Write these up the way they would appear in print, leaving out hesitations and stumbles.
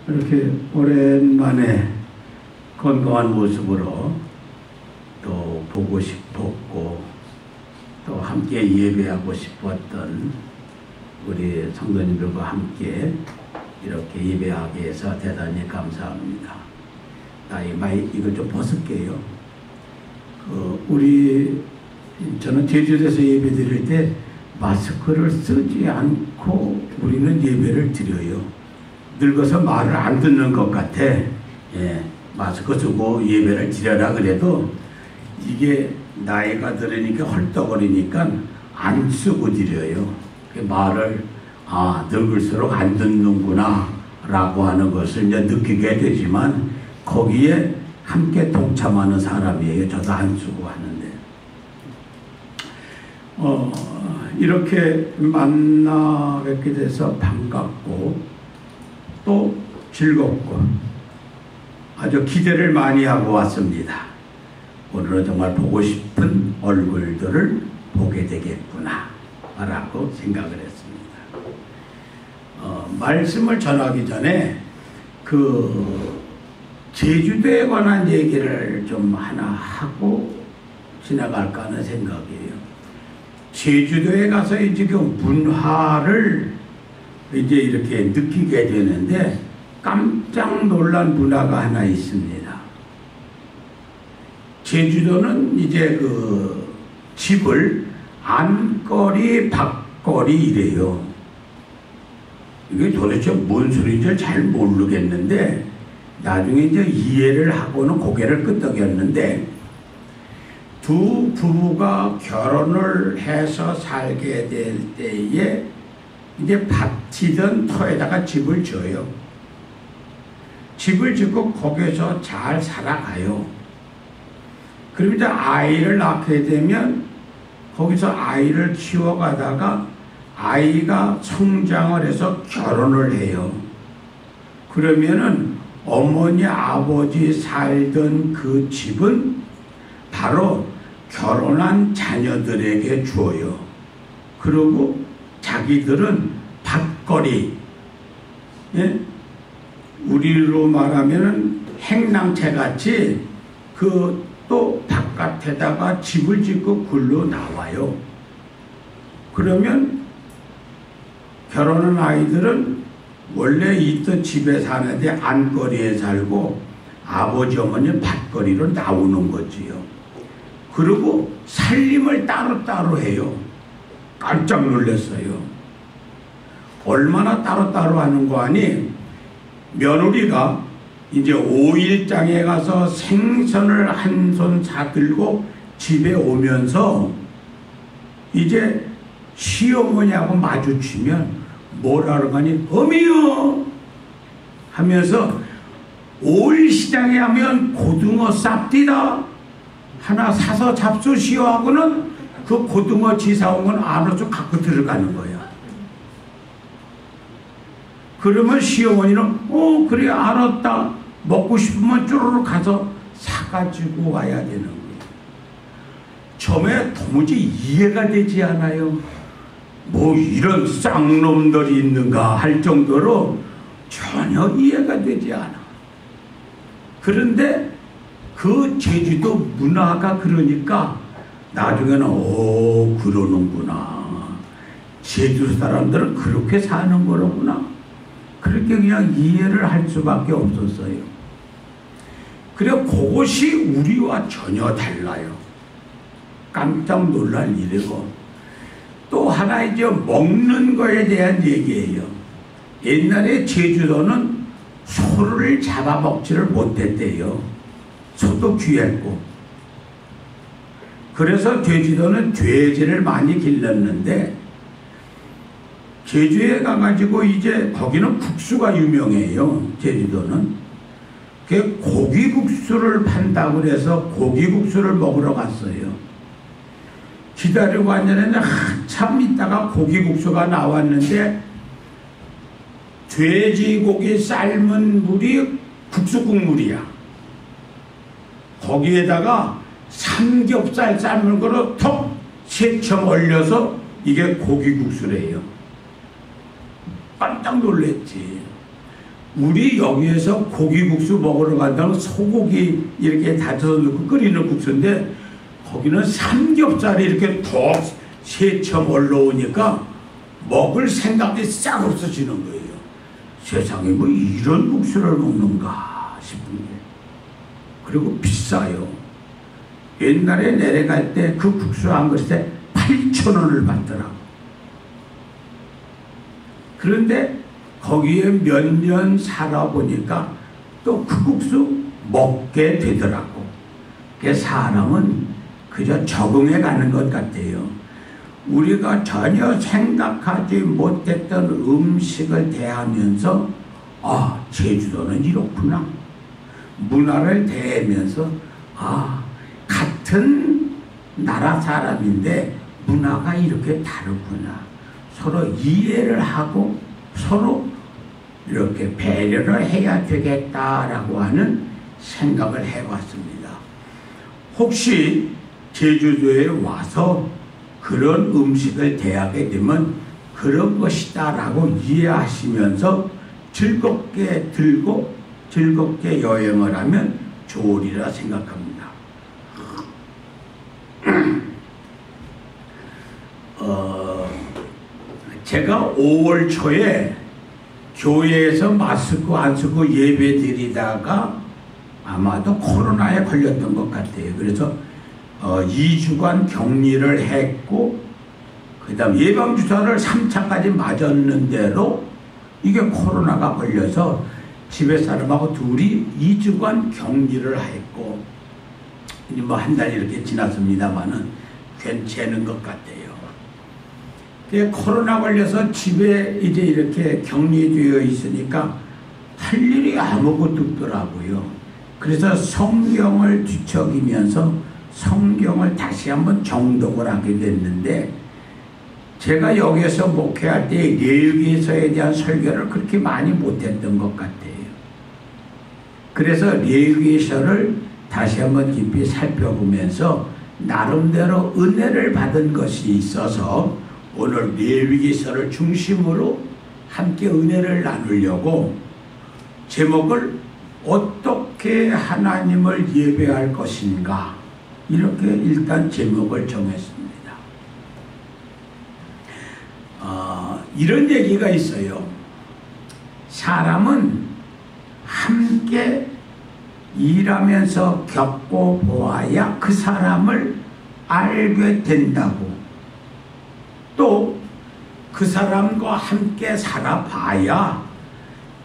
이렇게 오랜만에 건강한 모습으로 또 보고 싶었고 또 함께 예배하고 싶었던 우리 성도님들과 함께 이렇게 예배하게 해서 대단히 감사합니다. 이거 좀 벗을게요. 저는 제주도에서 예배 드릴 때 마스크를 쓰지 않고 우리는 예배를 드려요. 늙어서 말을 안 듣는 것 같아. 마스크 쓰고 예배를 드려라 그래도 이게 나이가 들으니까 헐떡거리니까 안 쓰고 드려요. 말을 늙을수록 안 듣는구나 라고 하는 것을 이제 느끼게 되지만 거기에 함께 동참하는 사람이에요. 저도 안 쓰고 하는데 이렇게 만나 뵙게 돼서 반갑고 또 즐겁고 아주 기대를 많이 하고 왔습니다. 오늘은 정말 보고 싶은 얼굴들을 보게 되겠구나 라고 생각을 했습니다. 말씀을 전하기 전에 제주도에 관한 얘기를 좀 하나 하고 지나갈까 하는 생각이에요. 제주도에 가서 이제 그 문화를 이제 이렇게 느끼게 되는데 깜짝 놀란 문화가 하나 있습니다. 제주도는 이제 집을 안거리, 밖거리 이래요. 이게 도대체 뭔 소리인지 잘 모르겠는데 나중에 이제 이해를 하고는 고개를 끄덕였는데 두 부부가 결혼을 해서 살게 될 때에 이제 밭이던 터에다가 집을 져요. 집을 짓고 거기서 잘 살아가요. 그럼 이제 아이를 낳게 되면 거기서 아이를 키워가다가 아이가 성장을 해서 결혼을 해요. 그러면은 어머니 아버지 살던 그 집은 바로 결혼한 자녀들에게 주어요. 그리고 자기들은 밭거리, 우리로 말하면 행랑채같이 또 바깥에다가 집을 짓고 굴러 나와요. 그러면 결혼한 아이들은 원래 있던 집에 사는데 안거리에 살고 아버지 어머니는 밭거리로 나오는 거지요. 그리고 살림을 따로따로 해요. 깜짝 놀랐어요. 얼마나 따로따로 하는 거 아니? 며느리가 이제 5일장에 가서 생선을 한 손 사들고 집에 오면서 이제 시어머니하고 마주치면 뭐라고 하니? 어미요! 하면서 5일 시장에 하면 고등어 쌉디다 하나 사서 잡수시오 하고는 그 고등어 지사온 건 안으로 갖고 들어가는 거야. 그러면 시어머니는 그래 알았다. 먹고 싶으면 쪼르륵 가서 사가지고 와야 되는 거예요. 처음에 도무지 이해가 되지 않아요. 뭐 이런 쌍놈들이 있는가 할 정도로 전혀 이해가 되지 않아. 그런데 그 제주도 문화가 그러니까 나중에는 그러는구나. 제주 사람들은 그렇게 사는 거로구나. 그렇게 그냥 이해를 할 수밖에 없었어요. 그래서 그것이 우리와 전혀 달라요. 깜짝 놀랄 일이고 또 하나 이제 먹는 거에 대한 얘기예요. 옛날에 제주도는 소를 잡아먹지를 못했대요. 소도 귀했고. 그래서 제주도는 돼지를 많이 길렀는데 제주에 가가지고 이제 거기는 국수가 유명해요. 제주도는. 그 고기국수를 판다고 그래서 고기국수를 먹으러 갔어요. 기다리고 앉았는데 한참 있다가 고기국수가 나왔는데 돼지고기 삶은 물이 국수 국물이야. 거기에다가 삼겹살 삶은 거로 톡 세청 얼려서 이게 고기국수래요. 깜짝 놀랐지. 우리 여기에서 고기국수 먹으러 간다면 소고기 이렇게 다져서 넣고 끓이는 국수인데 거기는 삼겹살이 이렇게 더 세첨 올라오니까 먹을 생각이 싹 없어지는 거예요. 세상에 뭐 이런 국수를 먹는가 싶은 게. 그리고 비싸요. 옛날에 내려갈 때 그 국수 한 그릇에 8,000원을 받더라고. 그런데 거기에 몇 년 살아보니까 또 그 국수 먹게 되더라고. 사람은 그저 적응해 가는 것 같아요. 우리가 전혀 생각하지 못했던 음식을 대하면서 아, 제주도는 이렇구나. 문화를 대하면서 아, 같은 나라 사람인데 문화가 이렇게 다르구나. 서로 이해를 하고 서로 이렇게 배려를 해야 되겠다라고 하는 생각을 해봤습니다. 혹시 제주도에 와서 그런 음식을 대하게 되면 그런 것이다라고 이해하시면서 즐겁게 들고 즐겁게 여행을 하면 좋으리라 생각합니다. 제가 5월 초에 교회에서 마스크 안 쓰고 예배 드리다가 아마도 코로나에 걸렸던 것 같아요. 그래서 2주간 격리를 했고 그 다음 예방주사를 3차까지 맞았는데도 이게 코로나가 걸려서 집에 사람하고 둘이 2주간 격리를 했고 이제 뭐 한 달 이렇게 지났습니다만은 괜찮은 것 같아요. 코로나 걸려서 집에 이제 이렇게 격리되어 있으니까 할 일이 아무것도 없더라고요. 그래서 성경을 뒤척이면서 성경을 다시 한번 정독을 하게 됐는데 제가 여기서 목회할 때 레위기서에 대한 설교를 그렇게 많이 못했던 것 같아요. 그래서 레위기서를 다시 한번 깊이 살펴보면서 나름대로 은혜를 받은 것이 있어서 오늘 레위기서를 중심으로 함께 은혜를 나누려고 제목을 어떻게 하나님을 예배할 것인가 이렇게 일단 제목을 정했습니다. 이런 얘기가 있어요. 사람은 함께 일하면서 겪고 보아야 그 사람을 알게 된다고. 또 그 사람과 함께 살아봐야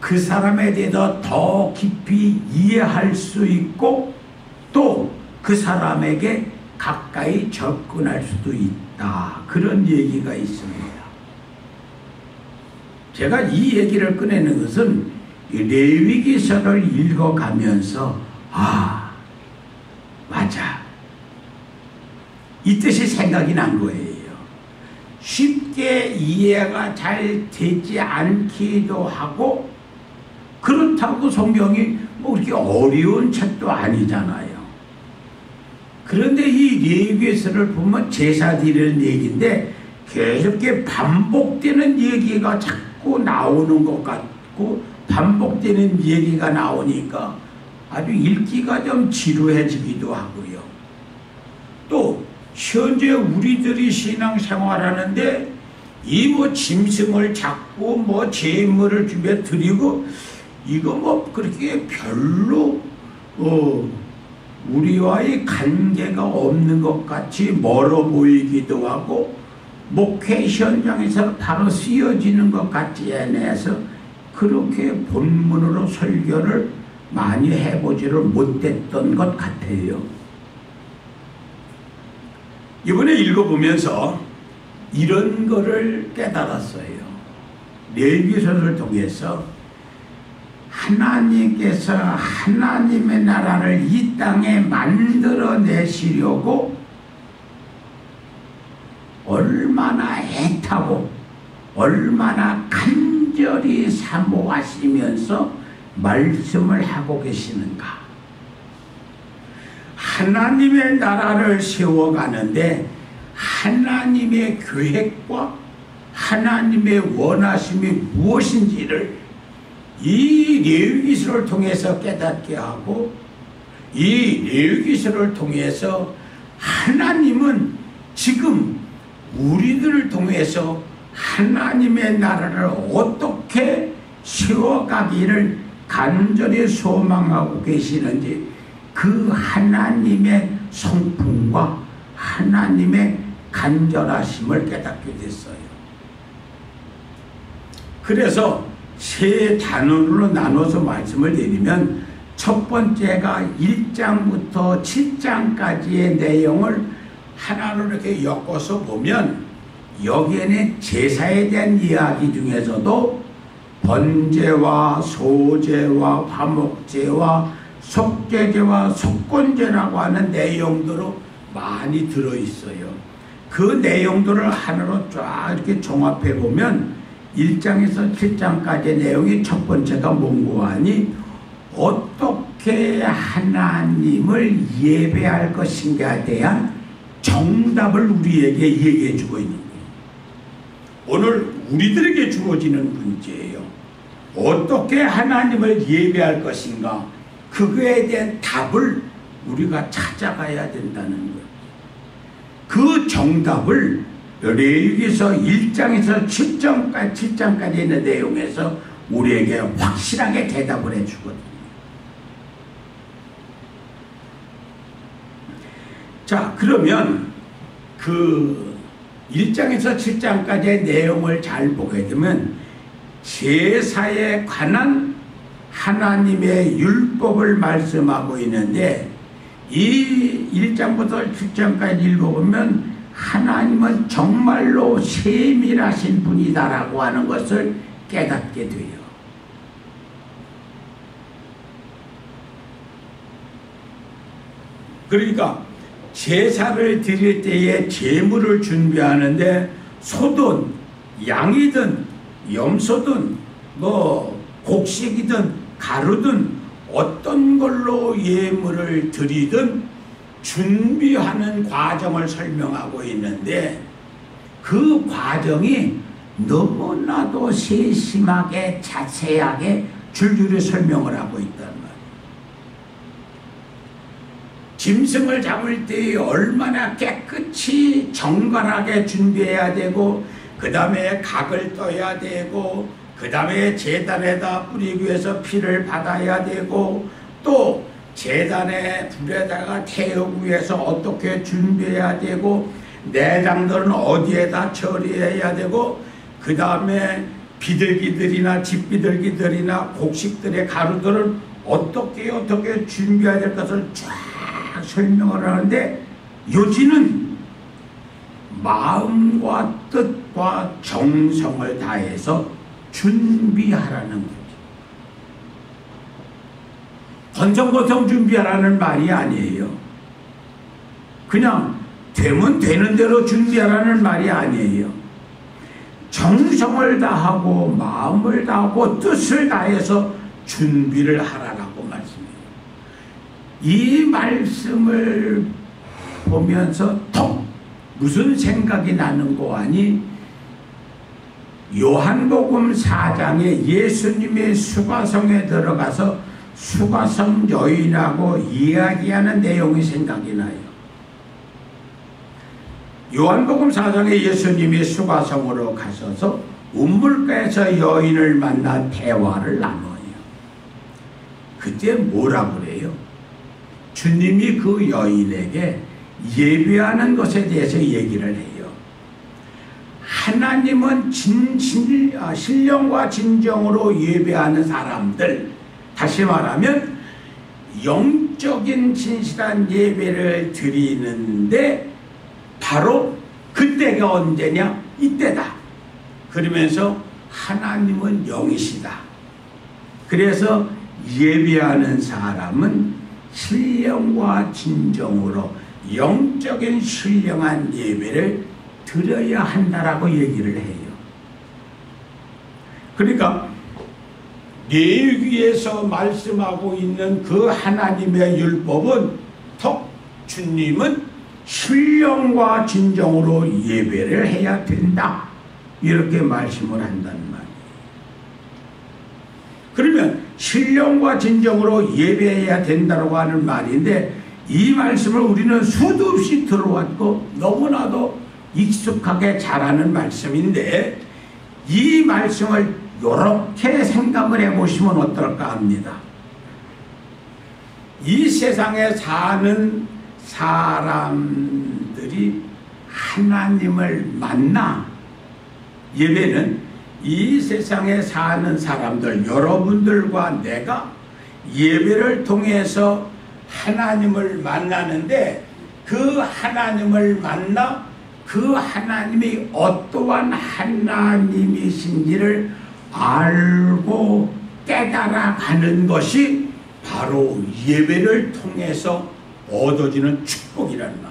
그 사람에 대해서 더 깊이 이해할 수 있고 또 그 사람에게 가까이 접근할 수도 있다. 그런 얘기가 있습니다. 제가 이 얘기를 꺼내는 것은 레위기서를 읽어가면서 아, 맞아. 이 뜻이 생각이 난 거예요. 쉽게 이해가 잘 되지 않기도 하고 그렇다고 성경이 뭐 그렇게 어려운 책도 아니잖아요. 그런데 이 레위기서를 보면 제사 드리는 얘기인데 계속 반복되는 얘기가 자꾸 나오는 것 같고 반복되는 얘기가 나오니까 아주 읽기가 좀 지루해지기도 하고요. 또 현재 우리들이 신앙생활하는데 이 뭐 짐승을 잡고 뭐 제물을 준비해 드리고 이거 뭐 그렇게 별로 우리와의 관계가 없는 것 같이 멀어 보이기도 하고 목회 현장에서 바로 쓰여지는 것 같지 않아서 그렇게 본문으로 설교를 많이 해보지를 못했던 것 같아요. 이번에 읽어보면서 이런 거를 깨달았어요. 레위기서를 통해서 하나님께서 하나님의 나라를 이 땅에 만들어내시려고 얼마나 애타고 얼마나 간절히 사모하시면서 말씀을 하고 계시는가. 하나님의 나라를 세워가는데 하나님의 계획과 하나님의 원하심이 무엇인지를 이 레위기서를 통해서 깨닫게 하고 이 레위기서를 통해서 하나님은 지금 우리들을 통해서 하나님의 나라를 어떻게 세워가기를 간절히 소망하고 계시는지 그 하나님의 성품과 하나님의 간절하심을 깨닫게 됐어요. 그래서 세 단원으로 나눠서 말씀을 드리면 첫 번째가 1장부터 7장까지의 내용을 하나로 이렇게 엮어서 보면 여기에는 제사에 대한 이야기 중에서도 번제와 소제와 화목제와 속죄제와 속건제라고 하는 내용들로 많이 들어있어요. 그 내용들을 하나로 쫙 이렇게 종합해 보면 1장에서 7장까지의 내용이 첫 번째가 뭔고 하니 어떻게 하나님을 예배할 것인가에 대한 정답을 우리에게 얘기해 주고 있는 거예요. 오늘 우리들에게 주어지는 문제예요. 어떻게 하나님을 예배할 것인가, 그거에 대한 답을 우리가 찾아가야 된다는 거예요. 그 정답을 레위기서 1장에서 7장까지 있는 내용에서 우리에게 확실하게 대답을 해주거든요. 자, 그러면 그 1장에서 7장까지의 내용을 잘 보게 되면 제사에 관한 하나님의 율법을 말씀하고 있는데 이 1장부터 7장까지 읽어보면 하나님은 정말로 세밀하신 분이다라고 하는 것을 깨닫게 돼요. 그러니까 제사를 드릴 때에 제물을 준비하는데 소든 양이든 염소든 뭐 곡식이든 가루든 어떤 걸로 예물을 드리든 준비하는 과정을 설명하고 있는데 그 과정이 너무나도 세심하게 자세하게 줄줄이 설명을 하고 있단 말이에요. 짐승을 잡을 때 얼마나 깨끗이 정갈하게 준비해야 되고 그 다음에 각을 떠야 되고 그 다음에 제단에다 뿌리기 위해서 피를 받아야 되고 또 제단에 불에다가 태우기 위해서 어떻게 준비해야 되고 내장들은 어디에다 처리해야 되고 그 다음에 비둘기들이나 집비둘기들이나 곡식들의 가루들은 어떻게 준비해야 될 것을 쫙 설명을 하는데 요지는 마음과 뜻과 정성을 다해서 준비하라는 거죠. 건성건성 준비하라는 말이 아니에요. 그냥 되면 되는 대로 준비하라는 말이 아니에요. 정성을 다하고 마음을 다하고 뜻을 다해서 준비를 하라라고 말씀해요. 이 말씀을 보면서 톡 무슨 생각이 나는 거 아니? 요한복음 4장에 예수님의 수가성에 들어가서 수가성 여인하고 이야기하는 내용이 생각이 나요. 요한복음 4장에 예수님이 수가성으로 가셔서 운물가에서 여인을 만나 대화를 나눠요. 그때 뭐라 그래요? 주님이 그 여인에게 예배하는 것에 대해서 얘기를 해요. 하나님은 신령과 진정으로 예배하는 사람들, 다시 말하면 영적인 진실한 예배를 드리는데 바로 그때가 언제냐? 이때다. 그러면서 하나님은 영이시다. 그래서 예배하는 사람은 신령과 진정으로 영적인 신령한 예배를 드려야 한다라고 얘기를 해요. 그러니까 레위기에서 말씀하고 있는 그 하나님의 율법은 주님은 신령과 진정으로 예배를 해야 된다 이렇게 말씀을 한단 말이에요. 신령과 진정으로 예배해야 된다고 하는 말인데, 이 말씀을 우리는 수도 없이 들어왔고 너무나도 익숙하게 잘하는 말씀인데, 이 말씀을 이렇게 생각을 해보시면 어떨까 합니다. 이 세상에 사는 사람들이 하나님을 만나, 예배는 이 세상에 사는 사람들, 여러분들과 내가 예배를 통해서 하나님을 만나는데, 그 하나님을 만나 그 하나님이 어떠한 하나님이신지를 알고 깨달아가는 것이 바로 예배를 통해서 얻어지는 축복이라는 말이에요.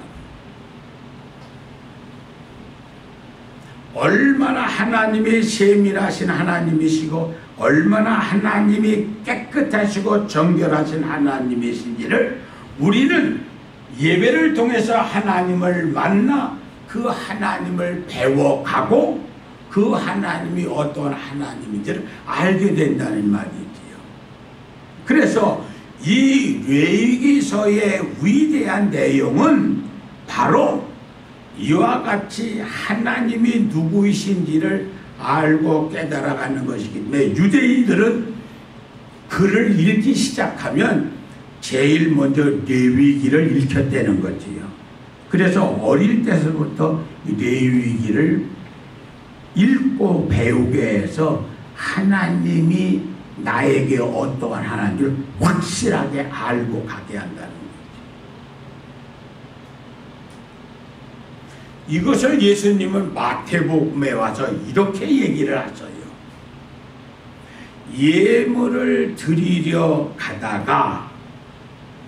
얼마나 하나님이 세밀하신 하나님이시고 얼마나 하나님이 깨끗하시고 정결하신 하나님이신지를 우리는 예배를 통해서 하나님을 만나 그 하나님을 배워가고 그 하나님이 어떤 하나님인지를 알게 된다는 말이지요. 그래서 이 레위기서의 위대한 내용은 바로 이와 같이 하나님이 누구이신지를 알고 깨달아가는 것이기 때문에, 유대인들은 글을 읽기 시작하면 제일 먼저 레위기를 읽혔다는 거지요. 그래서 어릴 때서부터 레위기를 읽고 배우게 해서 하나님이 나에게 어떠한 하나님을 확실하게 알고 가게 한다는 거죠. 이것을 예수님은 마태복음에 와서 이렇게 얘기를 하셔요. 예물을 드리려 가다가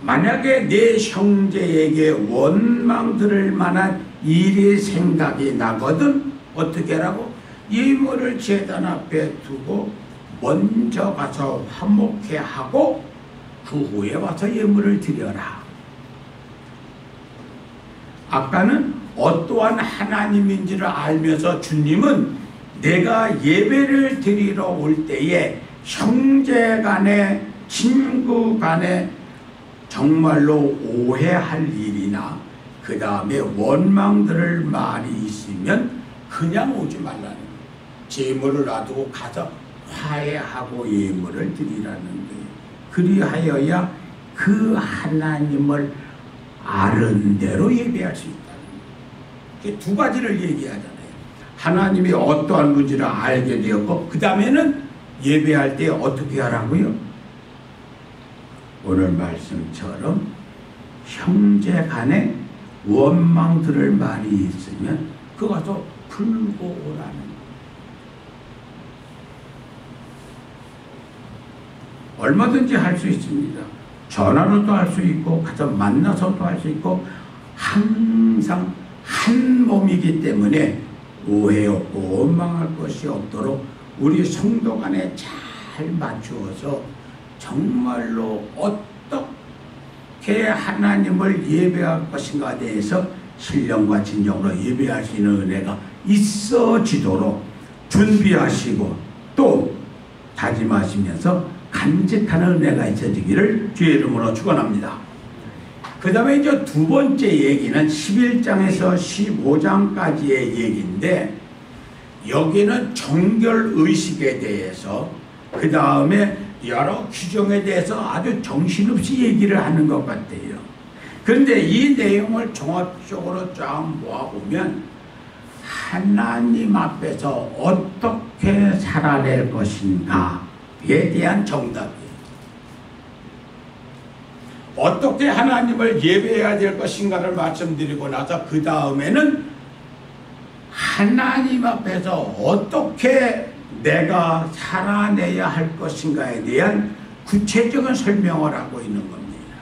만약에 내 형제에게 원망 들을 만한 일이 생각이 나거든, 어떻게 하라고? 예물을 제단 앞에 두고 먼저 가서 화목해 하고 그 후에 와서 예물을 드려라. 아까는 어떠한 하나님인지를 알면서 주님은 내가 예배를 드리러 올 때에 형제 간에 친구 간에 정말로 오해할 일이나 그 다음에 원망 들을 말이 있으면 그냥 오지 말라는 거예요. 재물을 놔두고 가서 화해하고 예물을 드리라는 거예요. 그리하여야 그 하나님을 아는 대로 예배할 수 있다는 거예요. 두 가지를 얘기하잖아요. 하나님이 어떠한 분지를 알게 되었고 그 다음에는 예배할 때 어떻게 하라고요? 오늘 말씀처럼 형제 간에 원망 들을 말이 있으면 그거 가서 풀고 오라는 거예요. 얼마든지 할 수 있습니다. 전화로도 할 수 있고 가서 만나서도 할 수 있고 항상 한 몸이기 때문에 오해 없고 원망할 것이 없도록 우리 성도 간에 잘 맞추어서 정말로 어떻게 하나님을 예배할 것인가에 대해서 신령과 진정으로 예배할 수 있는 은혜가 있어지도록 준비하시고 또 다짐하시면서 간직하는 은혜가 있어지기를 주의 이름으로 축원합니다. 그 다음에 이제 두 번째 얘기는 11장에서 15장까지의 얘기인데, 여기는 정결의식에 대해서 그 다음에 여러 규정에 대해서 아주 정신없이 얘기를 하는 것 같아요. 그런데 이 내용을 종합적으로 쫙 모아보면 하나님 앞에서 어떻게 살아낼 것인가에 대한 정답이에요. 어떻게 하나님을 예배해야 될 것인가를 말씀드리고 나서 그 다음에는 하나님 앞에서 어떻게 내가 살아내야 할 것인가에 대한 구체적인 설명을 하고 있는 겁니다.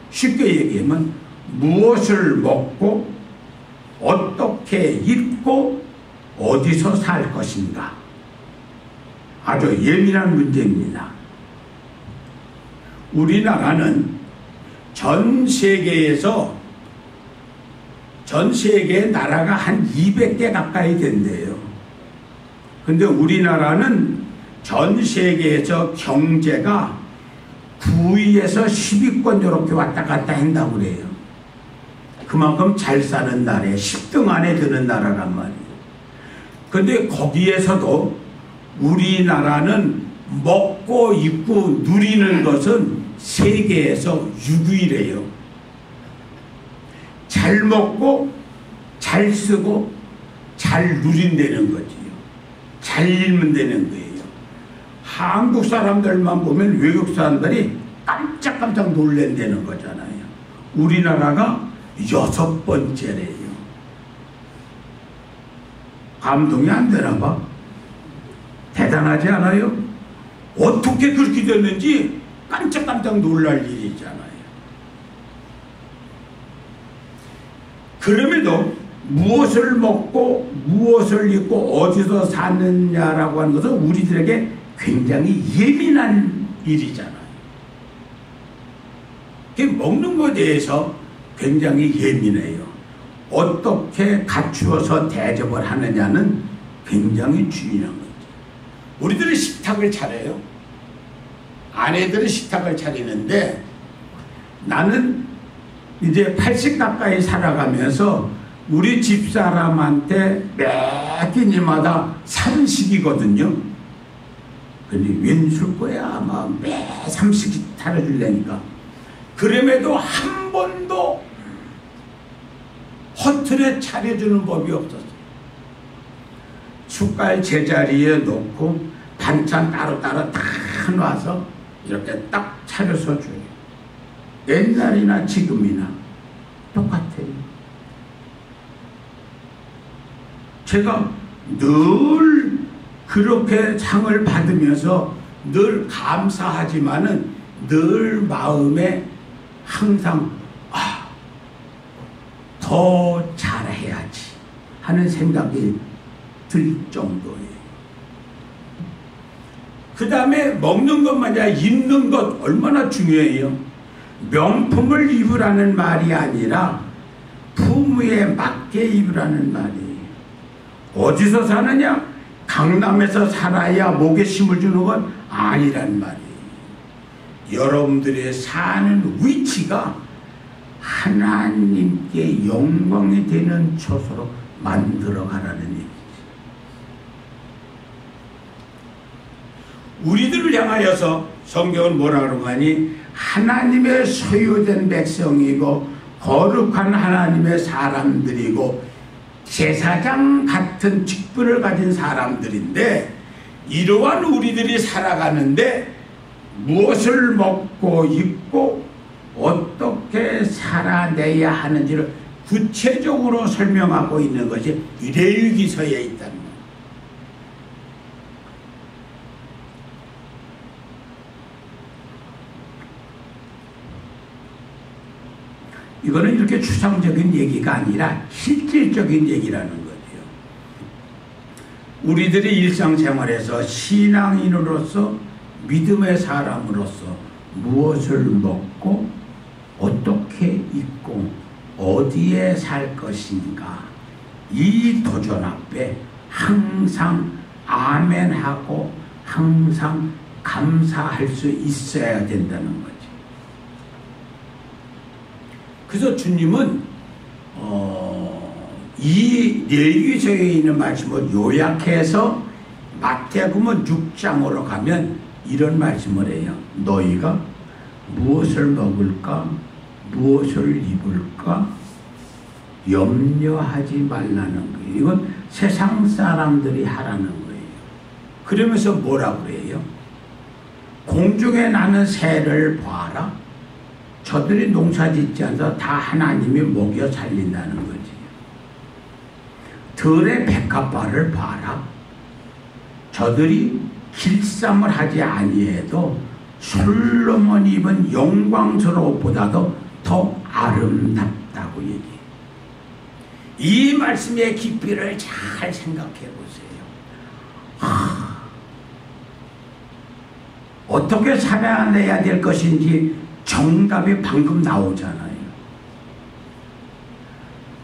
쉽게 얘기하면 무엇을 먹고 어떻게 입고 어디서 살 것인가, 아주 예민한 문제입니다. 우리나라는 전 세계의 나라가 한 200개 가까이 된대요. 근데 우리나라는 전 세계에서 경제가 9위에서 10위권 이렇게 왔다 갔다 한다고 그래요. 그만큼 잘 사는 나라에 10등 안에 드는 나라란 말이에요. 근데 거기에서도 우리나라는 먹고 입고 누리는 것은 세계에서 6위래요. 잘 먹고 잘 쓰고 잘 누린다는 거지요. 잘 읽으면 되는 거예요. 한국 사람들만 보면 외국 사람들이 깜짝깜짝 놀란다는 거잖아요. 우리나라가 6번째래요. 감동이 안 되나 봐. 대단하지 않아요? 어떻게 그렇게 됐는지 깜짝깜짝 놀랄 일이잖아요. 그럼에도 무엇을 먹고 무엇을 입고 어디서 사느냐라고 하는 것은 우리들에게 굉장히 예민한 일이잖아요. 먹는 것에 대해서 굉장히 예민해요. 어떻게 갖추어서 대접을 하느냐는 굉장히 중요한 거죠. 우리들은 식탁을 차려요. 아내들은 식탁을 차리는데 나는 이제 80 가까이 살아가면서 우리 집사람한테 매 끼니마다 삼식이거든요. 근데 웬술 거야 아마 매 삼식이 차려주려니까. 그럼에도 한 번도 허틀에 차려주는 법이 없었어요. 숟갈 제자리에 놓고 반찬 따로따로 다 놔서 이렇게 딱 차려서 줘요. 옛날이나 지금이나 똑같아요. 제가 늘 그렇게 상을 받으면서 늘 감사하지만은 늘 마음에 항상 더 잘해야지 하는 생각이 들 정도예요. 그 다음에 먹는 것만 아니라 입는 것 얼마나 중요해요. 명품을 입으라는 말이 아니라 품위에 맞게 입으라는 말이에요. 어디서 사느냐? 강남에서 살아야 목에 힘을 주는 건 아니란 말이에요. 여러분들의 사는 위치가 하나님께 영광이 되는 처소로 만들어가라는 얘기죠. 우리들을 향하여서 성경은 뭐라고 하니 하나님의 소유된 백성이고 거룩한 하나님의 사람들이고 제사장 같은 직분을 가진 사람들인데 이러한 우리들이 살아가는데 무엇을 먹고 입고 어떻게 살아내야 하는지를 구체적으로 설명하고 있는 것이 레위기서에 있다는 거예요. 이거는 이렇게 추상적인 얘기가 아니라 실질적인 얘기라는 거죠. 우리들이 일상생활에서 신앙인으로서 믿음의 사람으로서 무엇을 먹고 어떻게 입고 어디에 살 것인가 이 도전 앞에 항상 아멘하고 항상 감사할 수 있어야 된다는 거죠. 그래서 주님은 이 레위기서에 있는 말씀을 요약해서 마태복음 6장으로 가면 이런 말씀을 해요. 너희가 무엇을 먹을까 무엇을 입을까 염려하지 말라는 거예요. 이건 세상 사람들이 하라는 거예요. 그러면서 뭐라고 그래요? 공중에 나는 새를 봐라. 저들이 농사짓지 않아서 다 하나님이 먹여 살린다는 거지. 들의 백합화를 봐라. 저들이 길쌈을 하지 아니해도 솔로몬이 입은 영광스러움보다도 더 아름답다고 얘기해. 이 말씀의 깊이를 잘 생각해 보세요. 어떻게 살아내야 될 것인지 정답이 방금 나오잖아요.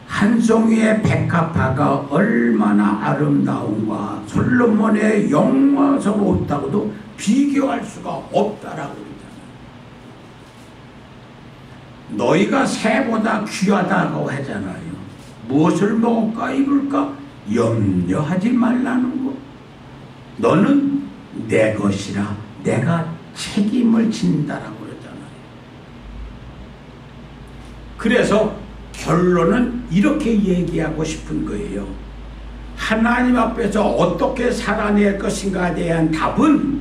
한 산송이의 백합화가 얼마나 아름다운가, 솔로몬의 영화스럽다고도 비교할 수가 없다라고 그러잖아요. 너희가 새보다 귀하다고 하잖아요. 무엇을 먹을까 입을까 염려하지 말라는 거. 너는 내 것이라 내가 책임을 진다라고 그러잖아요. 그래서 결론은 이렇게 얘기하고 싶은 거예요. 하나님 앞에서 어떻게 살아낼 것인가에 대한 답은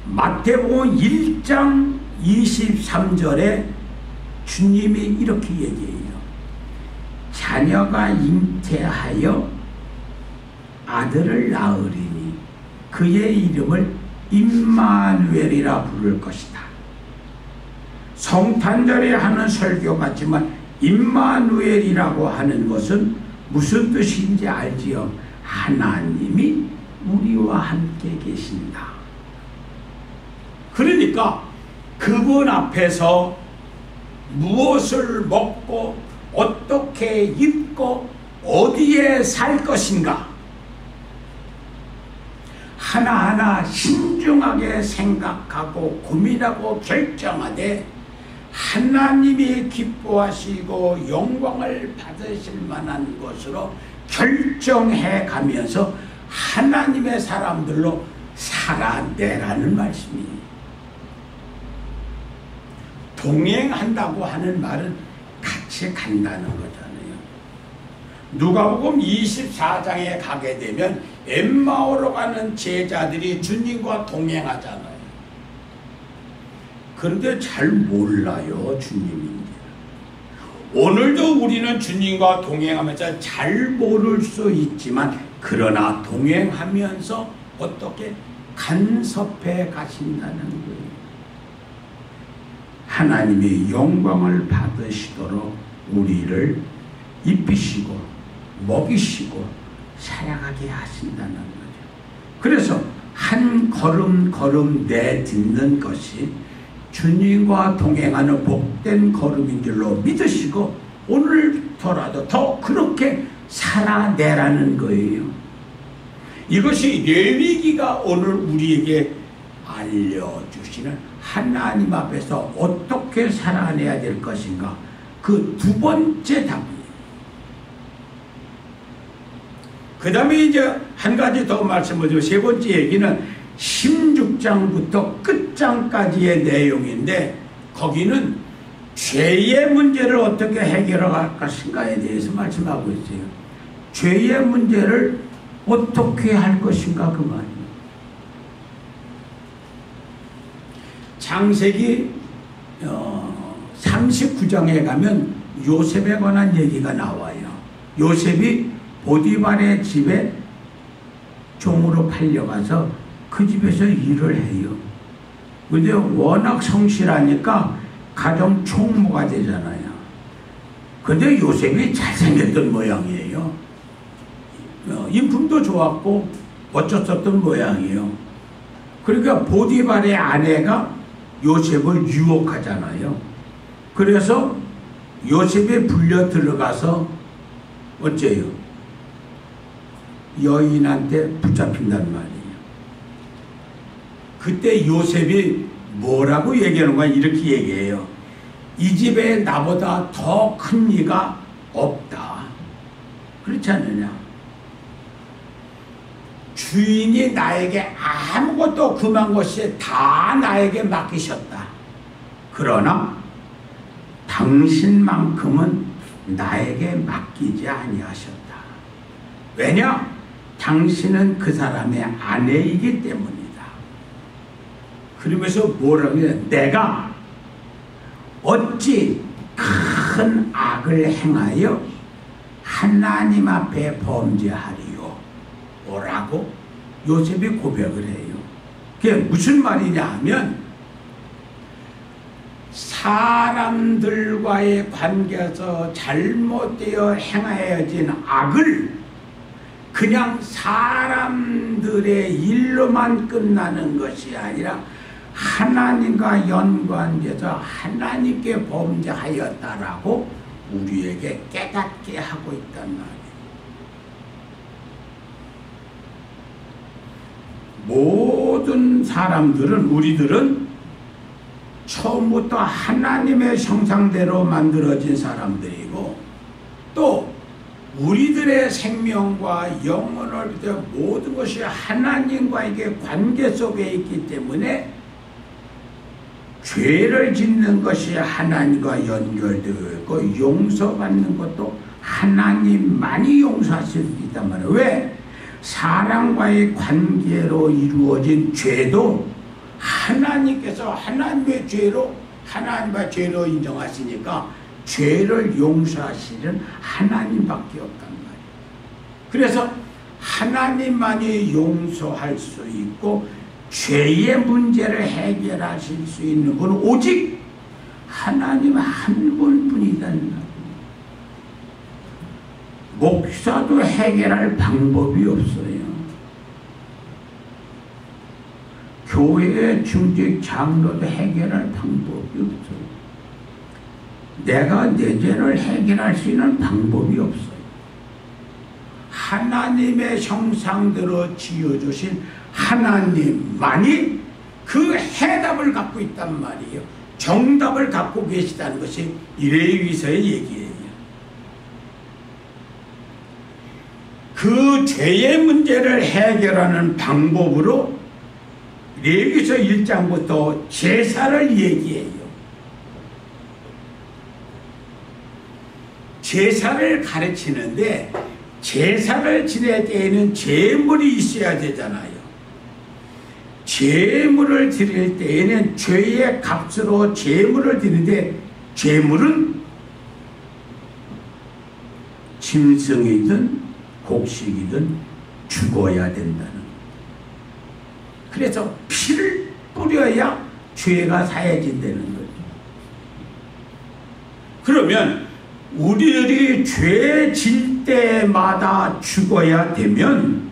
마태복음 1장 23절에 주님이 이렇게 얘기해요. 자녀가 잉태하여 아들을 낳으리니 그의 이름을 임마누엘이라 부를 것이다. 성탄절에 하는 설교 같지만 임마누엘이라고 하는 것은 무슨 뜻인지 알지요? 하나님이 우리와 함께 계신다. 그러니까 그분 앞에서 무엇을 먹고 어떻게 입고 어디에 살 것인가 하나하나 신중하게 생각하고 고민하고 결정하되 하나님이 기뻐하시고 영광을 받으실 만한 것으로 결정해 가면서 하나님의 사람들로 살아내라는 말씀이에요. 동행한다고 하는 말은 같이 간다는 거잖아요. 누가복음 24장에 가게 되면 엠마오로 가는 제자들이 주님과 동행하잖아요. 그런데 잘 몰라요, 주님인지. 오늘도 우리는 주님과 동행하면서 잘 모를 수 있지만 그러나 동행하면서 어떻게 간섭해 가신다는 거예요. 하나님이 영광을 받으시도록 우리를 입히시고 먹이시고 살아가게 하신다는 거죠. 그래서 한 걸음 걸음 내딛는 것이 주님과 동행하는 복된 걸음인 줄로 믿으시고 오늘부터라도 더 그렇게 살아내라는 거예요. 이것이 레위기가 오늘 우리에게 알려주시는 하나님 앞에서 어떻게 살아내야 될 것인가, 그 두 번째 답이에요. 그 다음에 이제 한 가지 더 말씀을 드리고, 세 번째 얘기는 16장부터 끝장까지의 내용인데 거기는 죄의 문제를 어떻게 해결할 것인가에 대해서 말씀하고 있어요. 죄의 문제를 어떻게 할 것인가 그 말이에요. 창세기 39장에 가면 요셉에 관한 얘기가 나와요. 요셉이 보디발의 집에 종으로 팔려가서 그 집에서 일을 해요. 근데 워낙 성실하니까 가정 총무가 되잖아요. 근데 요셉이 잘생겼던 모양이에요. 인품도 좋았고 멋졌었던 모양이에요. 그러니까 보디발의 아내가 요셉을 유혹하잖아요. 그래서 요셉이 불려 들어가서 어째요? 여인한테 붙잡힌단 말이에요. 그때 요셉이 뭐라고 얘기하는 거야? 이렇게 얘기해요. 이 집에 나보다 더 큰 이가 없다. 그렇지 않느냐? 주인이 나에게 아무것도 금한 것이 다 나에게 맡기셨다. 그러나 당신만큼은 나에게 맡기지 아니하셨다. 왜냐? 당신은 그 사람의 아내이기 때문이다. 그러면서 뭐라고 해요? 내가 어찌 큰 악을 행하여 하나님 앞에 범죄하리요? 뭐라고 요셉이 고백을 해요. 그게 무슨 말이냐 하면 사람들과의 관계에서 잘못되어 행하여진 악을 그냥 사람들의 일로만 끝나는 것이 아니라 하나님과 연관돼서 하나님께 범죄하였다라고 우리에게 깨닫게 하고 있단 말이에요. 모든 사람들은, 우리들은 처음부터 하나님의 형상대로 만들어진 사람들이고, 또 우리들의 생명과 영혼을 비롯해 모든 것이 하나님과의 관계 속에 있기 때문에 죄를 짓는 것이 하나님과 연결되어 있고, 용서받는 것도 하나님만이 용서하실 수 있단 말이에요. 왜? 사람과의 관계로 이루어진 죄도 하나님께서 하나님의 죄로, 하나님과 죄로 인정하시니까 죄를 용서하시는 하나님밖에 없단 말이에요. 그래서 하나님만이 용서할 수 있고 죄의 문제를 해결하실 수 있는 분은 오직 하나님 한 분뿐이다는 말이에요. 목사도 해결할 방법이 없어요. 교회의 중직 장로도 해결할 방법이 없어요. 내가 내 죄를 해결할 수 있는 방법이 없어요. 하나님의 형상대로 지어주신 하나님만이 그 해답을 갖고 있단 말이에요. 정답을 갖고 계시다는 것이 레위기서의 얘기예요. 그 죄의 문제를 해결하는 방법으로 레위기서 1장부터 제사를 얘기해요. 제사를 가르치는데 제사를 지낼 때에는 제물이 있어야 되잖아요. 제물을 드릴 때에는 죄의 값으로 제물을 드리는데 제물은 짐승이든 곡식이든 죽어야 된다는. 그래서 피를 뿌려야 죄가 사해진다는 거죠. 그러면 우리들이 죄 질 때마다 죽어야 되면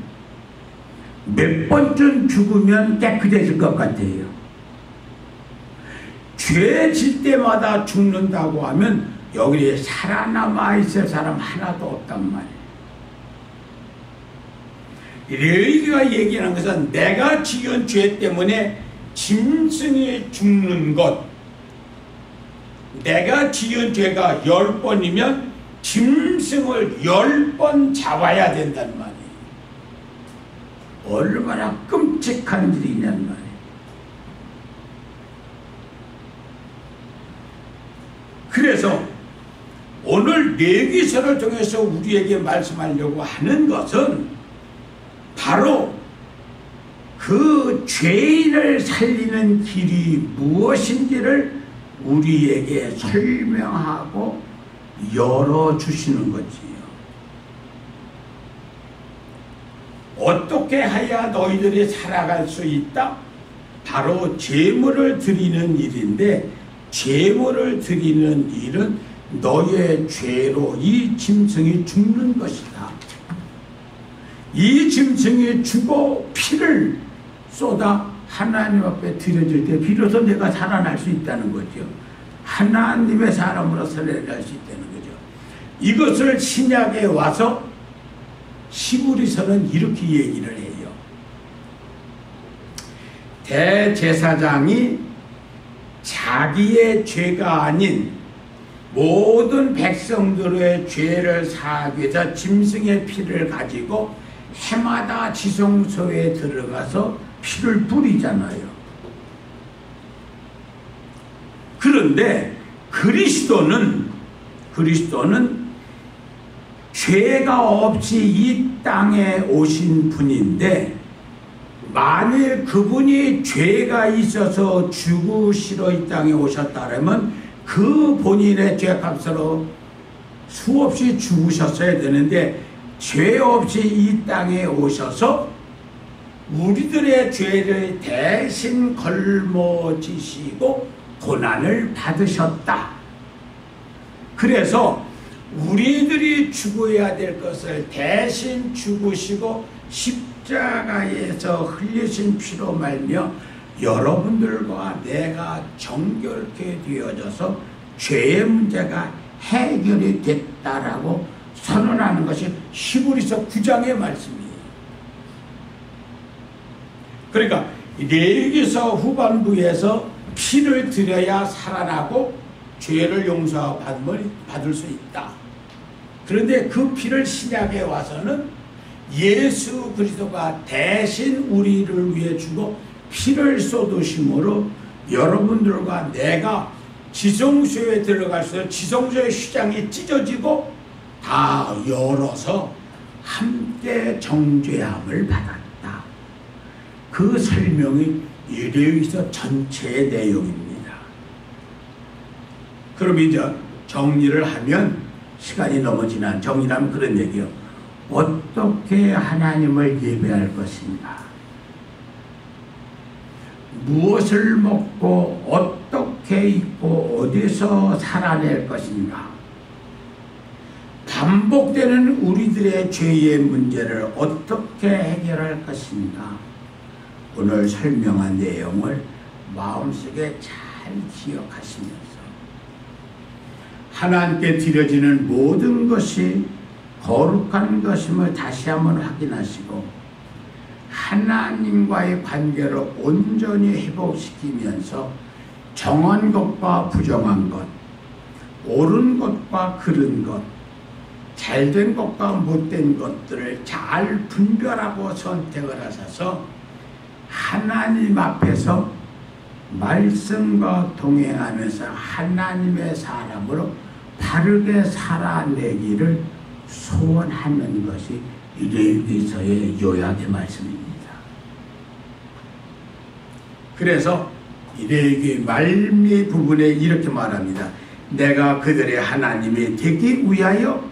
몇 번쯤 죽으면 깨끗해질 것 같아요. 죄 질 때마다 죽는다고 하면 여기에 살아남아 있을 사람 하나도 없단 말이에요. 레위기가 얘기하는 것은 내가 지은 죄 때문에 짐승이 죽는 것, 내가 지은 죄가 10번이면 짐승을 10번 잡아야 된단 말이에요. 얼마나 끔찍한 일이냔 말이에요. 그래서 오늘 레위기서를 통해서 우리에게 말씀하려고 하는 것은 바로 그 죄인을 살리는 길이 무엇인지를 우리에게 설명하고 열어주시는 거지요. 어떻게 해야 너희들이 살아갈 수 있다? 바로 제물을 드리는 일인데, 제물을 드리는 일은 너의 죄로 이 짐승이 죽는 것이다. 이 짐승이 죽어 피를 쏟아 하나님 앞에 드려질 때 비로소 내가 살아날 수 있다는 거죠. 하나님의 사람으로 살아날 수 있다는 거죠. 이것을 신약에 와서 히브리서는 이렇게 얘기를 해요. 대제사장이 자기의 죄가 아닌 모든 백성들의 죄를 사하기 위해서 짐승의 피를 가지고 해마다 지성소에 들어가서 피를 뿌리잖아요. 그런데 그리스도는 죄가 없이 이 땅에 오신 분인데, 만일 그분이 죄가 있어서 죽으시러 이 땅에 오셨다면 그 본인의 죄값으로 수없이 죽으셨어야 되는데, 죄 없이 이 땅에 오셔서 우리들의 죄를 대신 걸머지시고 고난을 받으셨다. 그래서 우리들이 죽어야 될 것을 대신 죽으시고 십자가에서 흘리신 피로 말며 여러분들과 내가 정결케 되어져서 죄의 문제가 해결이 됐다라고 선언하는 것이 히브리서 9장의 말씀이에요. 그러니까 레위기서 후반부에서 피를 드려야 살아나고 죄를 용서받을 수 있다. 그런데 그 피를 신약에 와서는 예수 그리스도가 대신 우리를 위해 주고 피를 쏟으심으로 여러분들과 내가 지성소에 들어가서 지성소의 휘장이 찢어지고 다 열어서 함께 정죄함을 받았다. 그 설명이 레위기서 전체의 내용입니다. 그럼 이제 정리를 하면 시간이 너무 지난 정리하면 그런 얘기요. 어떻게 하나님을 예배할 것인가? 무엇을 먹고 어떻게 입고 어디서 살아낼 것인가? 반복되는 우리들의 죄의 문제를 어떻게 해결할 것인가? 오늘 설명한 내용을 마음속에 잘 기억하시면서 하나님께 드려지는 모든 것이 거룩한 것임을 다시 한번 확인하시고 하나님과의 관계를 온전히 회복시키면서 정한 것과 부정한 것, 옳은 것과 그른 것, 잘된 것과 못된 것들을 잘 분별하고 선택을 하셔서 하나님 앞에서 말씀과 동행하면서 하나님의 사람으로 바르게 살아내기를 소원하는 것이 레위기서의 요약의 말씀입니다. 그래서 레위기 말미 부분에 이렇게 말합니다. 내가 그들의 하나님이 되기 위하여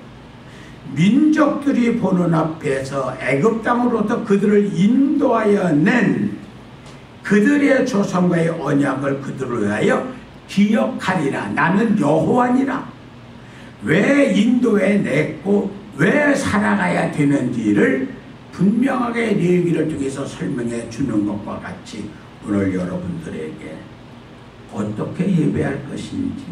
민족들이 보는 앞에서 애굽 땅으로부터 그들을 인도하여 낸 그들의 조상과의 언약을 그들을 위하여 기억하리라. 나는 여호와니라. 왜 인도해 냈고 왜 살아가야 되는지를 분명하게 레위기를 통해서 설명해 주는 것과 같이 오늘 여러분들에게 어떻게 예배할 것인지,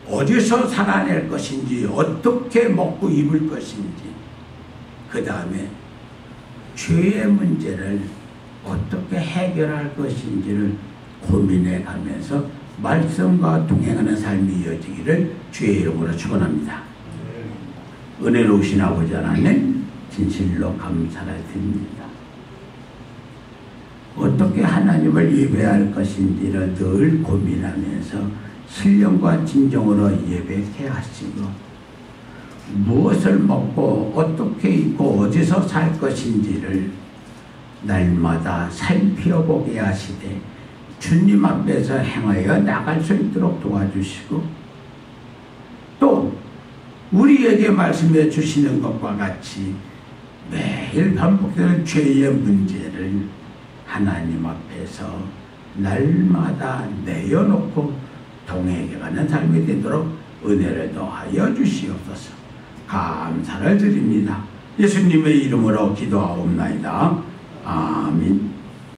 어디서 살아낼 것인지, 어떻게 먹고 입을 것인지, 그 다음에 죄의 문제를 어떻게 해결할 것인지를 고민해 가면서 말씀과 동행하는 삶이 이어지기를 주의 이름으로 축원합니다. 은혜로우신 아버지 하나님 진실로 감사를 드립니다. 어떻게 하나님을 예배할 것인지를 늘 고민하면서 신령과 진정으로 예배케 하시고 무엇을 먹고 어떻게 입고 어디서 살 것인지를 날마다 살펴보게 하시되 주님 앞에서 행하여 나갈 수 있도록 도와주시고 또 우리에게 말씀해 주시는 것과 같이 매일 반복되는 죄의 문제를 하나님 앞에서 날마다 내어놓고 동행해가는 삶이 되도록 은혜를 더하여 주시옵소서. 감사를 드립니다. 예수님의 이름으로 기도하옵나이다. 아멘.